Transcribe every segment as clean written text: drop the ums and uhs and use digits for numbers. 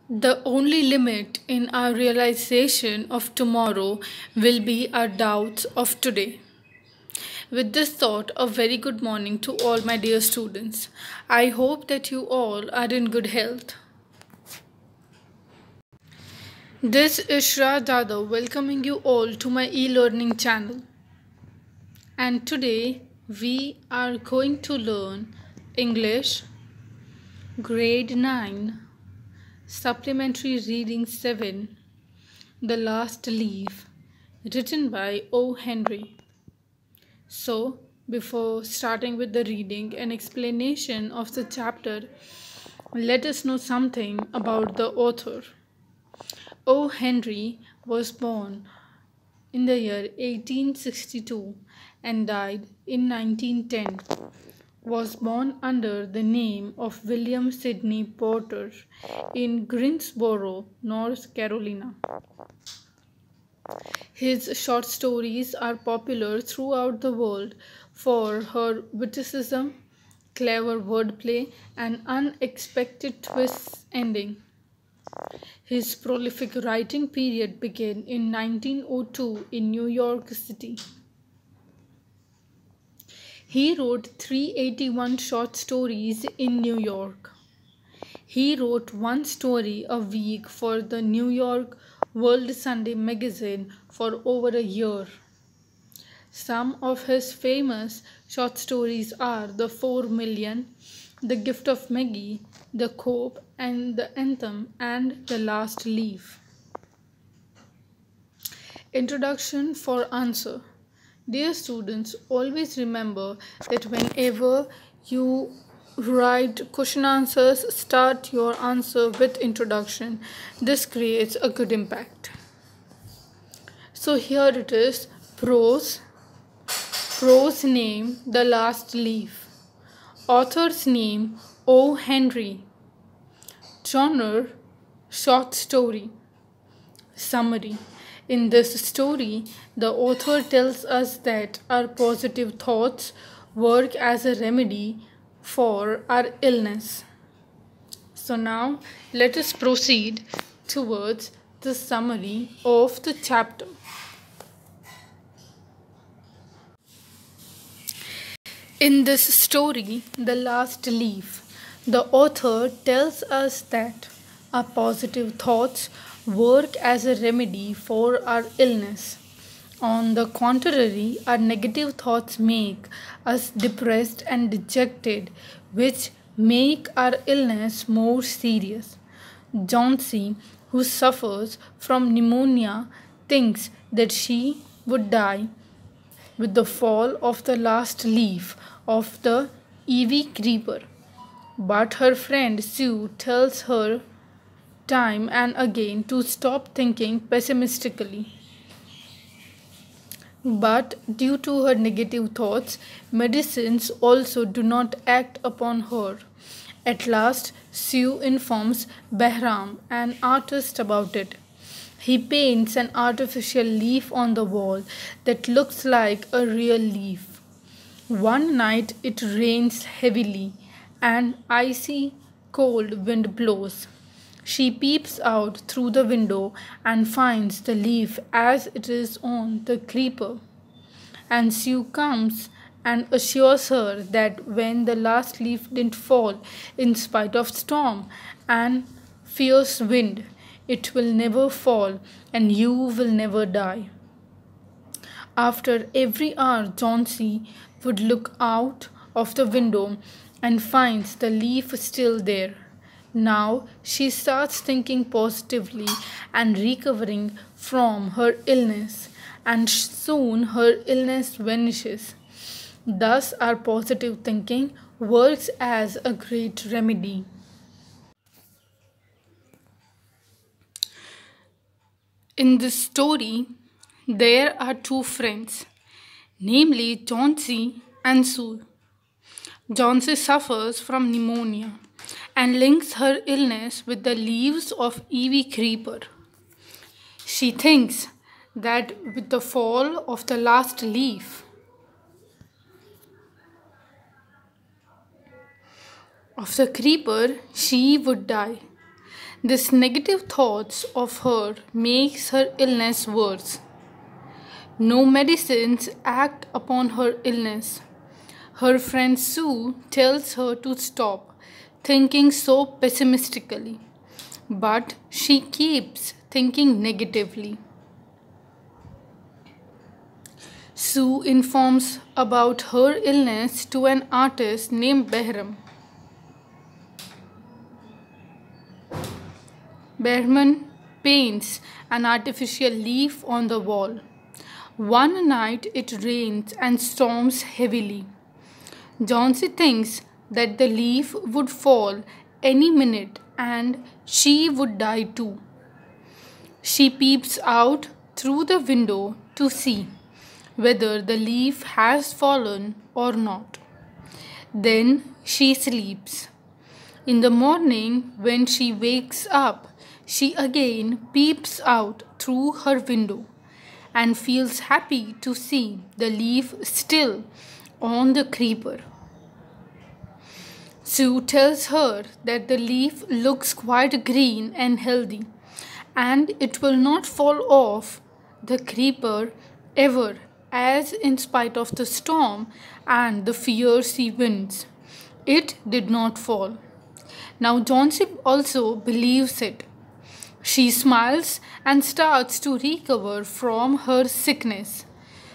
The only limit in our realization of tomorrow will be our doubts of today. With this thought, a very good morning to all my dear students. I hope that you all are in good health. This is Shra Dada welcoming you all to my e-learning channel. And today we are going to learn English Grade 9 Supplementary Reading 7 The Last Leaf, written by O. Henry. So, before starting with the reading and explanation of the chapter, let us know something about the author. O. Henry was born in the year 1862 and died in 1910. Was born under the name of William Sidney Porter in Greensboro, North Carolina. His short stories are popular throughout the world for her witticism, clever wordplay, and unexpected twists ending. His prolific writing period began in 1902 in New York City. He wrote 381 short stories in New York. He wrote one story a week for the New York World Sunday magazine for over a year. Some of his famous short stories are The 4 Million, The Gift of Maggie, The Cope and the Anthem, and The Last Leaf. Introduction for answer. Dear students, always remember that whenever you write question answers, start your answer with introduction. This creates a good impact. So here it is. Prose. Prose name The Last Leaf. Author's name O. Henry. Genre short story. Summary. In this story, the author tells us that our positive thoughts work as a remedy for our illness. So now let us proceed towards the summary of the chapter. In this story, The Last Leaf, the author tells us that our positive thoughts work as a remedy for our illness. On the contrary, our negative thoughts make us depressed and dejected, which make our illness more serious. Johnsy, who suffers from pneumonia, thinks that she would die with the fall of the last leaf of the ivy creeper. But her friend Sue tells her time and again to stop thinking pessimistically. But due to her negative thoughts, medicines also do not act upon her. At last, Sue informs Behram, an artist, about it. He paints an artificial leaf on the wall that looks like a real leaf. One night it rains heavily, and icy cold wind blows. She peeps out through the window and finds the leaf as it is on the creeper. And Sue comes and assures her that when the last leaf didn't fall in spite of storm and fierce wind, it will never fall and you will never die. After every hour, Johnsy would look out of the window and finds the leaf still there. Now she starts thinking positively and recovering from her illness, and soon her illness vanishes. Thus, our positive thinking works as a great remedy. In this story, there are two friends, namely Johnsy and Sue. Johnsy suffers from pneumonia and links her illness with the leaves of ivy creeper. She thinks that with the fall of the last leaf of the creeper, she would die. This negative thoughts of her makes her illness worse. No medicines act upon her illness. Her friend Sue tells her to stop thinking so pessimistically, but she keeps thinking negatively. Sue informs about her illness to an artist named Behram. Behram paints an artificial leaf on the wall. One night it rains and storms heavily. Johnsy thinks that the leaf would fall any minute and she would die too. She peeps out through the window to see whether the leaf has fallen or not. Then she sleeps. In the morning, when she wakes up, she again peeps out through her window and feels happy to see the leaf still on the creeper. Sue tells her that the leaf looks quite green and healthy, and it will not fall off the creeper ever, as in spite of the storm and the fierce winds, it did not fall. Now Johnsy also believes it. She smiles and starts to recover from her sickness.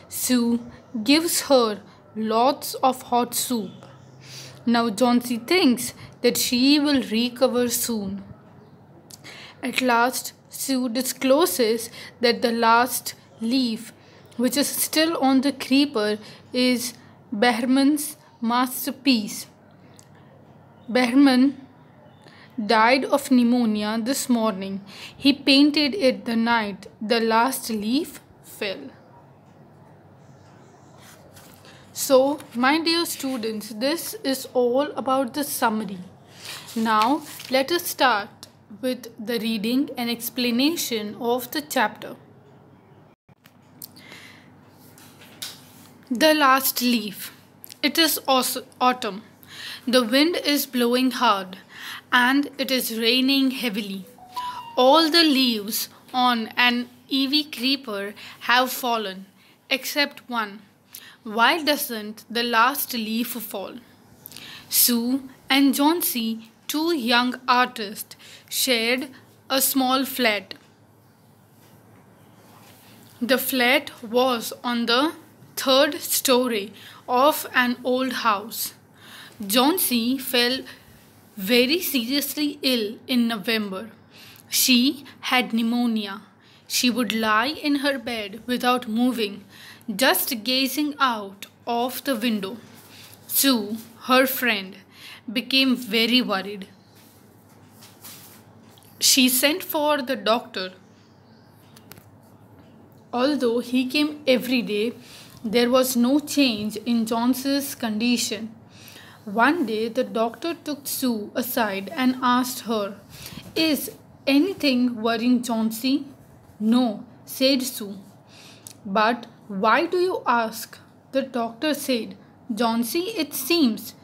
Sue gives her lots of hot soup. Now Johnsy thinks that she will recover soon. At last, Sue discloses that the last leaf, which is still on the creeper, is Behram's masterpiece. Behram died of pneumonia this morning. He painted it the night the last leaf fell. So, my dear students, this is all about the summary. Now, let us start with the reading and explanation of the chapter. The last leaf. It is autumn. The wind is blowing hard and it is raining heavily. All the leaves on an ivy creeper have fallen except one. Why doesn't the last leaf fall? Sue and Johnsy, two young artists, shared a small flat. The flat was on the third story of an old house. Johnsy fell very seriously ill in November. She had pneumonia. She would lie in her bed without moving, just gazing out of the window. Sue, her friend, became very worried. She sent for the doctor. Although he came every day, there was no change in Johnsy's condition. One day, the doctor took Sue aside and asked her, "Is anything worrying Johnsy?" "No," said Sue. "But why do you ask?" The doctor said. "Johnsy, it seems,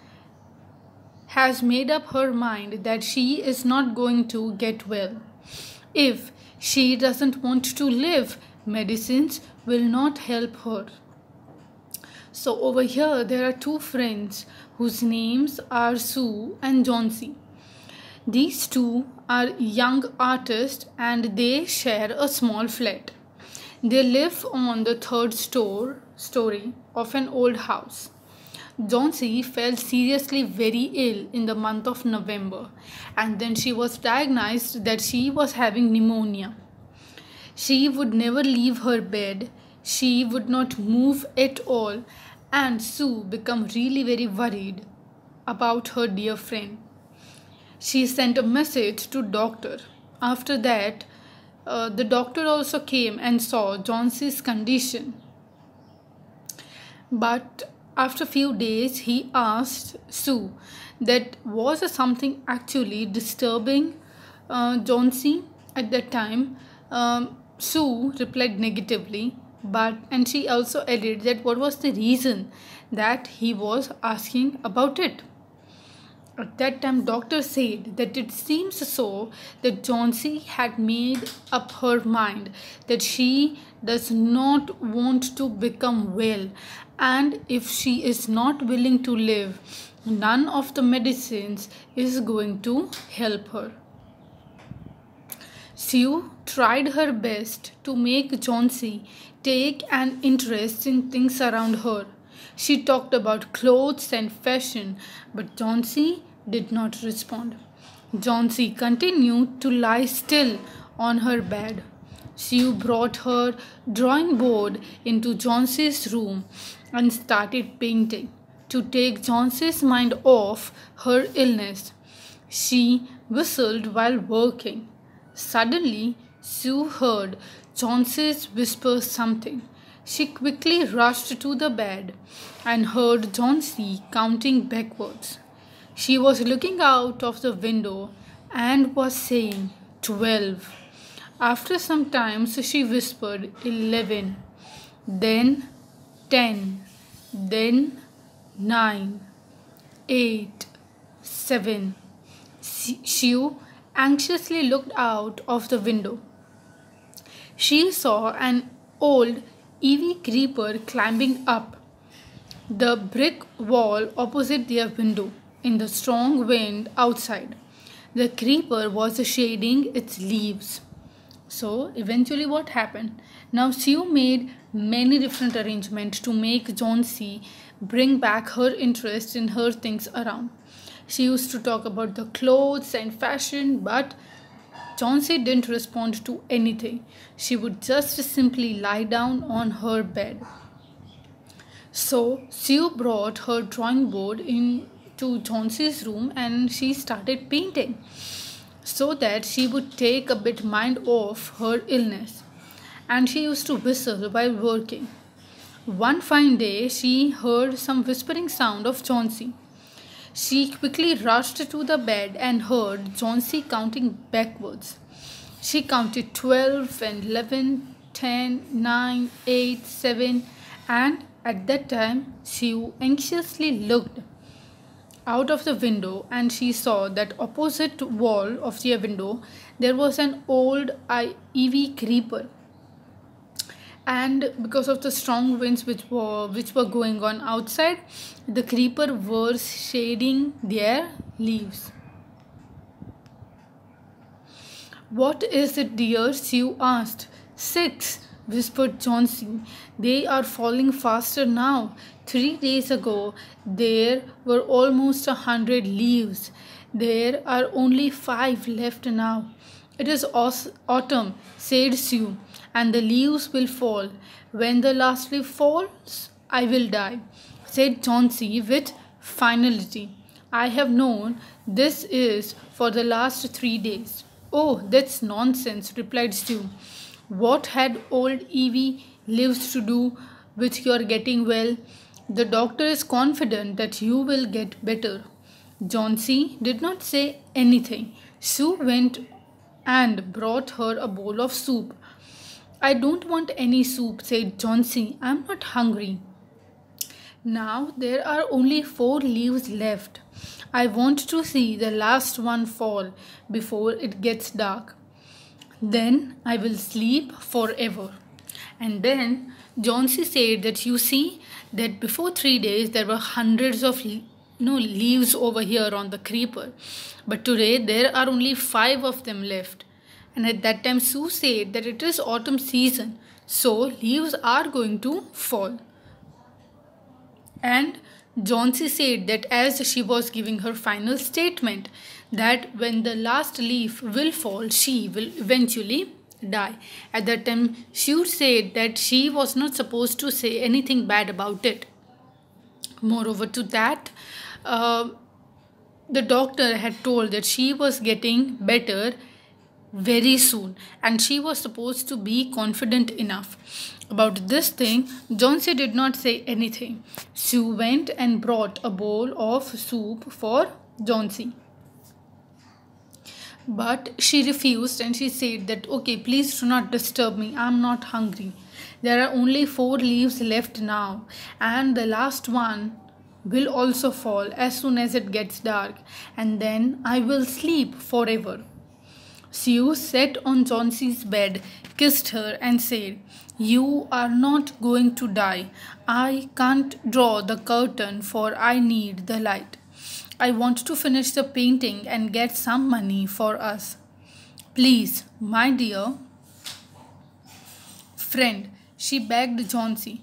has made up her mind that she is not going to get well. If she doesn't want to live, medicines will not help her." So over here there are two friends whose names are Sue and Johnsy. These two are young artists and they share a small flat. They live on the third story of an old house. Johnsy fell seriously very ill in the month of November, and then she was diagnosed that she was having pneumonia. She would never leave her bed, she would not move at all, and Sue became really very worried about her dear friend. She sent a message to doctor. After that, the doctor also came and saw Johnsy's condition. But after a few days, he asked Sue that was something actually disturbing Johnsy at that time. Sue replied negatively, and she also added that what was the reason that he was asking about it. At that time, doctor said that it seems so that Johnsy had made up her mind that she does not want to become well, and if she is not willing to live, none of the medicines is going to help her. Sue tried her best to make Johnsy take an interest in things around her. She talked about clothes and fashion, but Johnsy did not respond. Johnsy continued to lie still on her bed. Sue brought her drawing board into Johnsy's room and started painting to take Johnsy's mind off her illness. She whistled while working. Suddenly, Sue heard Johnsy's whisper something. She quickly rushed to the bed and heard Johnsy counting backwards. She was looking out of the window and was saying 12. After some time, she whispered 11, then 10, then 9, 8, 7. Sue anxiously looked out of the window. She saw an old Evie creeper climbing up the brick wall opposite their window in the strong wind outside. The creeper was shading its leaves. So eventually what happened? Now Sue made many different arrangements to make Johnsy bring back her interest in her things around. She used to talk about the clothes and fashion, but Johnsy didn't respond to anything. She would just simply lie down on her bed. So Sue brought her drawing board into Johnsy's room and she started painting so that she would take a bit mind off her illness. And she used to whistle while working. One fine day, she heard some whispering sound of Johnsy. She quickly rushed to the bed and heard Johnsy counting backwards. She counted 12 and 11, 10, 9, 8, 7, and at that time she anxiously looked out of the window and she saw that opposite wall of the window there was an old ivy creeper, and because of the strong winds which were going on outside, the creeper was shading their leaves. What is it, dear? Sue asked. 6, whispered Johnsy. They are falling faster now. 3 days ago, there were almost 100 leaves. There are only 5 left now. It is autumn, said Sue, and the leaves will fall. When the last leaf falls, I will die, said Johnsy with finality. I have known this is for the last 3 days. Oh, that's nonsense, replied Sue. What had old Evie lived to do with your getting well? The doctor is confident that you will get better. Johnsy did not say anything. Sue went and brought her a bowl of soup. I don't want any soup, said Johnsy. I'm not hungry. Now there are only 4 leaves left. I want to see the last one fall before it gets dark. Then I will sleep forever. And then Johnsy said that you see that before 3 days there were hundreds of leaves over here on the creeper. But today there are only 5 of them left. And at that time Sue said that it is autumn season, so leaves are going to fall. And Johnsy said that as she was giving her final statement, that when the last leaf will fall, she will eventually die. At that time, Sue said that she was not supposed to say anything bad about it. Moreover to that, the doctor had told that she was getting better very soon and she was supposed to be confident enough. About this thing, Johnsy did not say anything. Sue went and brought a bowl of soup for Johnsy. But she refused and she said that, okay, please do not disturb me. I'm not hungry. There are only 4 leaves left now and the last one will also fall as soon as it gets dark, and then I will sleep forever. Sue sat on Chauncey's bed, kissed her, and said, "You are not going to die. I can't draw the curtain, for I need the light. I want to finish the painting and get some money for us. Please, my dear friend," she begged Chauncey,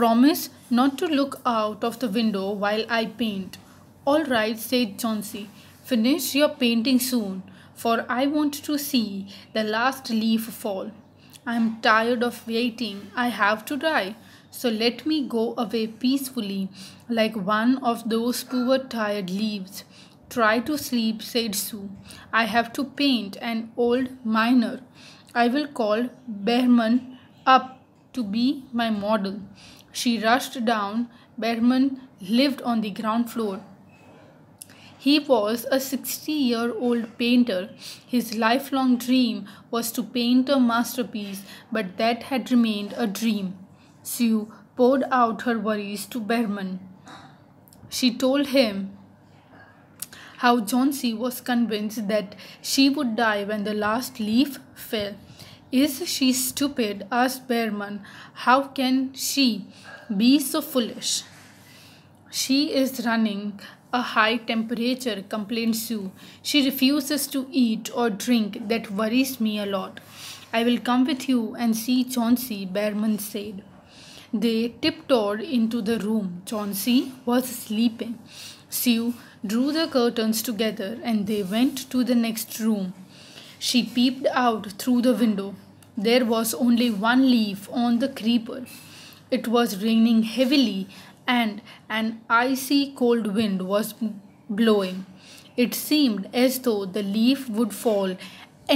"promise not to look out of the window while I paint." "All right," said Chauncey. "Finish your painting soon, for I want to see the last leaf fall. I am tired of waiting. I have to die. So let me go away peacefully, like one of those poor tired leaves." "Try to sleep," said Sue. "I have to paint an old miner. I will call Behrman up to be my model." She rushed down. Behrman lived on the ground floor. He was a 60-year-old painter. His lifelong dream was to paint a masterpiece, but that had remained a dream. Sue poured out her worries to Behrman. She told him how Chauncey was convinced that she would die when the last leaf fell. "Is she stupid?" asked Behrman. "How can she be so foolish?" "She is running a high temperature," complained Sue. "She refuses to eat or drink. That worries me a lot." "I will come with you and see Chauncey," Behrman said. They tiptoed into the room. Chauncey was sleeping. Sue drew the curtains together and they went to the next room. She peeped out through the window. There was only one leaf on the creeper. It was raining heavily and an icy cold wind was blowing. It seemed as though the leaf would fall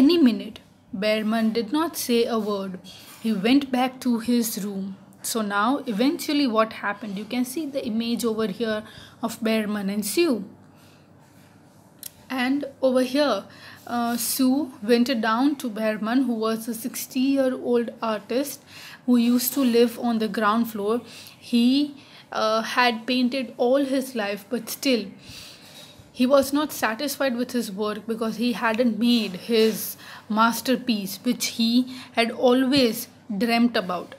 any minute. Behrman did not say a word. He went back to his room. So now eventually what happened? You can see the image over here of Behrman and Sue. And over here, Sue went down to Behrman, who was a 60-year-old artist who used to live on the ground floor. He had painted all his life, but still he was not satisfied with his work because he hadn't made his masterpiece, which he had always dreamt about.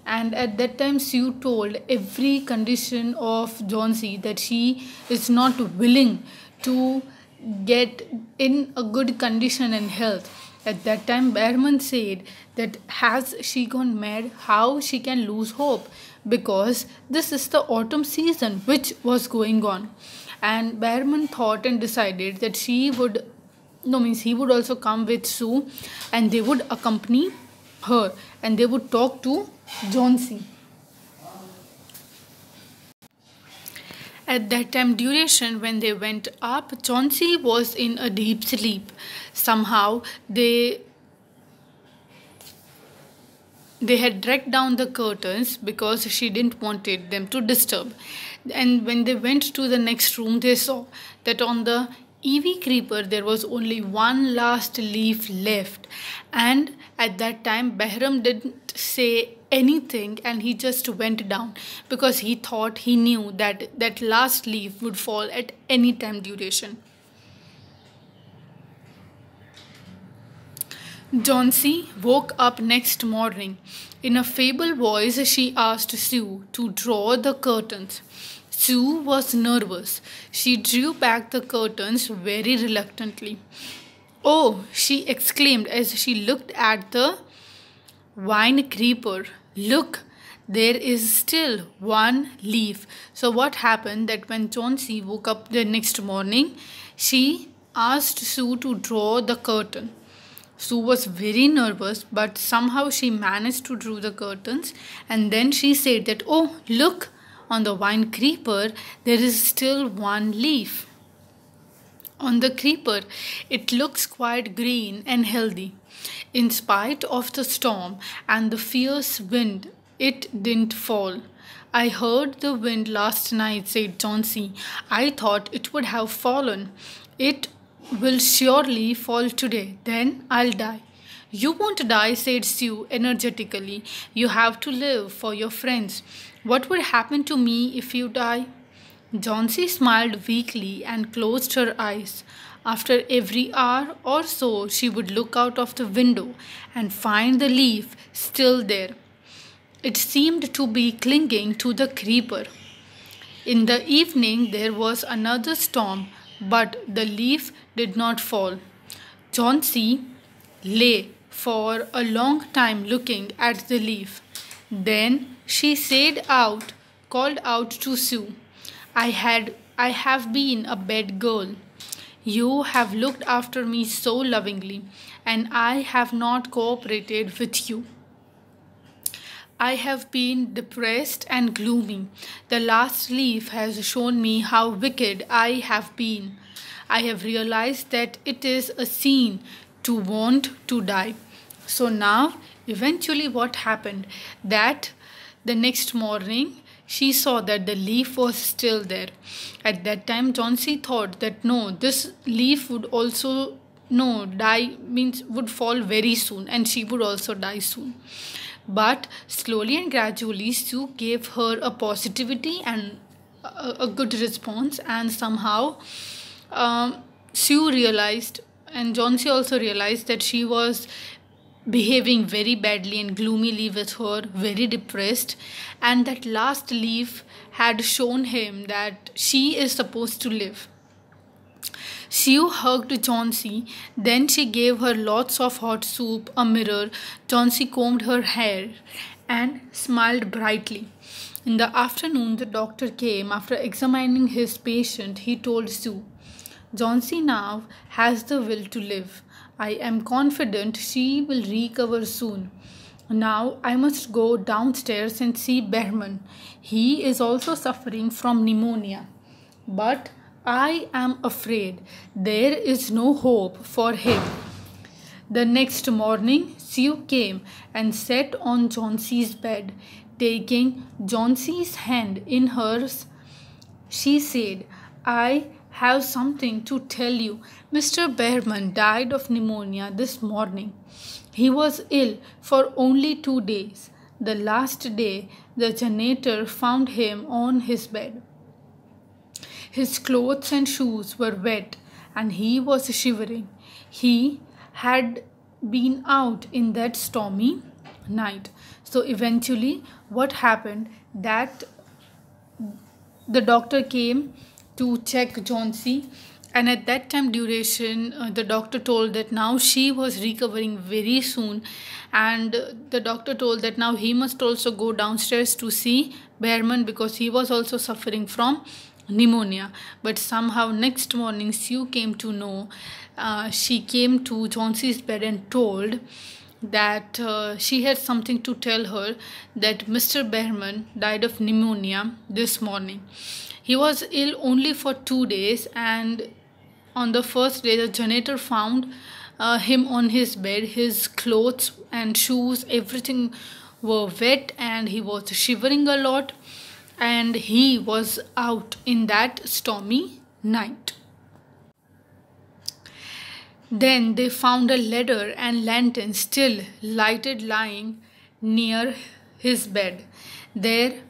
And at that time, Sue told every condition of Chauncey that she is not willing to get in a good condition and health. At that time, Behrman said that has she gone mad? How she can lose hope? Because this is the autumn season which was going on. And Behrman thought and decided that he would also come with Sue and they would accompany her and they would talk to Chauncey. At that time duration when they went up, Chauncey was in a deep sleep. Somehow they had dragged down the curtains because she didn't want them to disturb. And when they went to the next room, they saw that on the ivy creeper there was only one last leaf left. And at that time Behram didn't say anything and he just went down because he thought he knew that that last leaf would fall at any time duration. Chauncey woke up next morning. In a feeble voice, she asked Sue to draw the curtains. Sue was nervous. She drew back the curtains very reluctantly. "Oh," she exclaimed as she looked at the vine creeper. "Look, there is still one leaf." So what happened that when Chauncey woke up the next morning, she asked Sue to draw the curtain. Sue was very nervous, but somehow she managed to draw the curtains. And then she said that, "Oh, look, on the vine creeper, there is still one leaf. On the creeper, it looks quite green and healthy. In spite of the storm and the fierce wind, it didn't fall." "I heard the wind last night," said Chauncey. "I thought it would have fallen. It will surely fall today. Then I'll die." "You won't die," said Sue energetically. "You have to live for your friends. What would happen to me if you die?" Johnsy smiled weakly and closed her eyes. After every hour or so, she would look out of the window and find the leaf still there. It seemed to be clinging to the creeper. In the evening, there was another storm, but the leaf did not fall. Johnsy lay for a long time looking at the leaf. Then she called out to Sue. I have been a bad girl. You have looked after me so lovingly, and I have not cooperated with you. I have been depressed and gloomy. The last leaf has shown me how wicked I have been. I have realized that it is a sin to want to die. So now, eventually, what happened? That the next morning, she saw that the leaf was still there. At that time, Johnsy thought that no, this leaf would also no die means would fall very soon, and she would also die soon. But slowly and gradually, Sue gave her a positivity and a good response, and somehow Sue realized, and Johnsy also realized that she was behaving very badly and gloomily with her, very depressed, and that last leaf had shown him that she is supposed to live. Sue hugged Johnsy, then she gave her lots of hot soup, a mirror. Johnsy combed her hair and smiled brightly. In the afternoon, the doctor came. After examining his patient, he told Sue, Johnsy now has the will to live. I am confident she will recover soon. Now I must go downstairs and see Behrman. He is also suffering from pneumonia. But I am afraid there is no hope for him. The next morning, Sue came and sat on Johnsy's bed. Taking Johnsy's hand in hers, she said, I have something to tell you. Mr. Behrman died of pneumonia this morning. He was ill for only 2 days. The last day, the janitor found him on his bed. His clothes and shoes were wet and he was shivering. He had been out in that stormy night. So eventually what happened that the doctor came to check Johnsy, and at that time duration the doctor told that now she was recovering very soon, and the doctor told that now he must also go downstairs to see Behrman because he was also suffering from pneumonia. But somehow next morning Sue came to know, she came to Johnsy's bed and told that she had something to tell her, that Mr. Behrman died of pneumonia this morning. He was ill only for 2 days, and on the first day the janitor found him on his bed. His clothes and shoes, everything were wet, and he was shivering a lot, and he was out in that stormy night. Then they found a ladder and lantern still lighted lying near his bed. There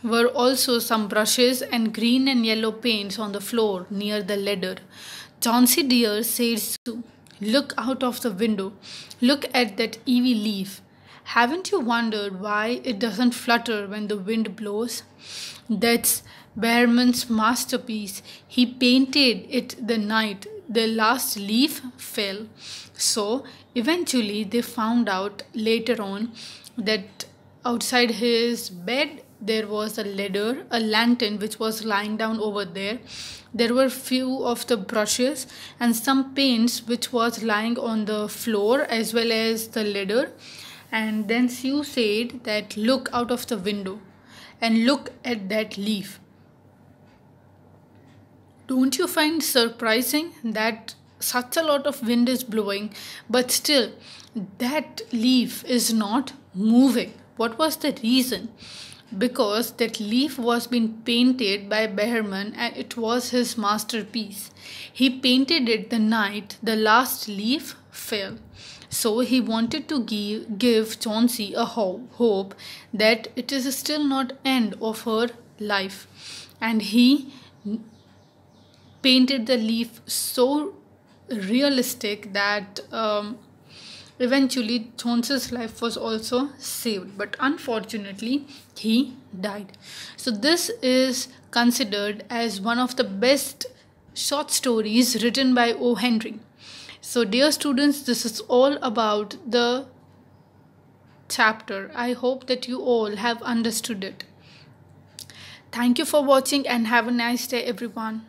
were also some brushes and green and yellow paints on the floor near the ladder. Johnsy dear, said Sue, look out of the window. Look at that ivy leaf. Haven't you wondered why it doesn't flutter when the wind blows? That's Behrman's masterpiece. He painted it the night the last leaf fell. So eventually they found out later on that outside his bed there was a ladder, a lantern which was lying down over there. There were few of the brushes and some paints which was lying on the floor as well as the ladder. And then Sue said that look out of the window and look at that leaf. Don't you find surprising that such a lot of wind is blowing, but still that leaf is not moving? What was the reason? Because that leaf was being painted by Behrman and it was his masterpiece. He painted it the night the last leaf fell. So he wanted to give Johnsy a hope that it is still not end of her life. and he painted the leaf so realistic that eventually Jones's life was also saved, but unfortunately he died. So this is considered as one of the best short stories written by O. Henry. So dear students, this is all about the chapter. I hope that you all have understood it. Thank you for watching and have a nice day everyone.